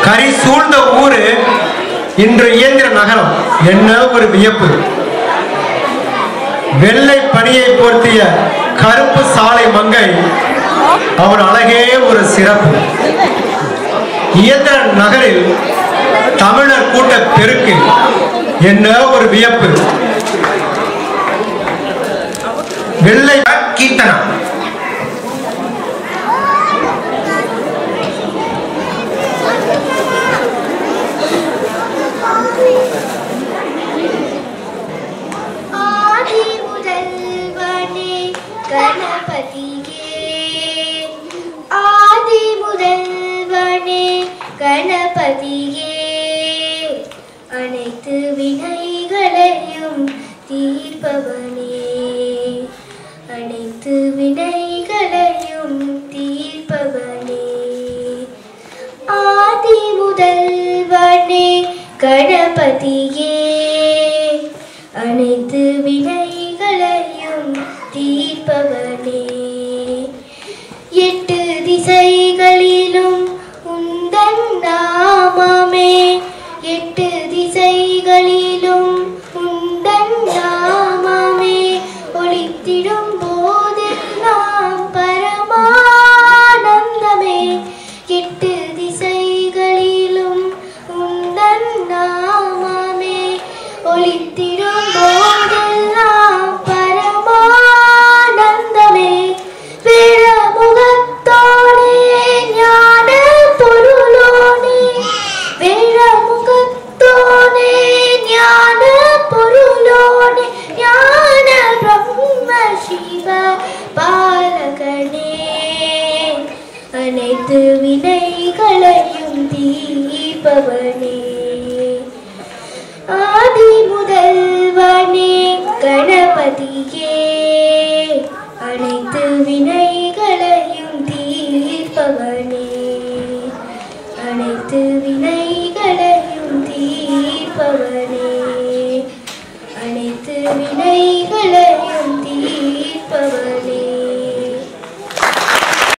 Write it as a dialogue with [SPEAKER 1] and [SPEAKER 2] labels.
[SPEAKER 1] கரி சூழ்ந்த ஊரு இன்று இயந்திர நகரம். என்ன ஒரு வியப்பு! வெள்ளை பனியை போர்த்திய கருப்பு சாலை மங்கை, அவன் அழகே ஒரு சிறப்பு. இயந்திர நகரில் தமிழர் கூட்ட பெருக்கு, என்ன ஒரு வியப்பு! வெள்ளை கீர்த்தனா
[SPEAKER 2] கணபதியே அனைத்து வினைகளையும் தீர்ப்பவனே, அனைத்து வினைகளையும் தீர்ப்பவனே. ஆதி முதல்வனே கணபதியே அனைத்து வினைகளையும் தீர்ப்பவனே. எட்டு திசைகளிலும் உந்தன் நாமமே, எட்டு திசைகளிலும் உந்தன் நாமமே ஒளித்திடும் போதெல்லாம் பரமானந்தமே. எட்டு திசைகளிலும் உந்தன் நாமமே ஒளித்திடும் போதெல்லாம் பரமானந்தமே. வேழமுகத்தோனே ஞான பொருளோனே, வேழமுகத்தோனே ஞான பொருளோனே, ஞான பிரம்ம சிவ பாலகனே அனைத்து வினைகளையும் தீர்ப்பவனே.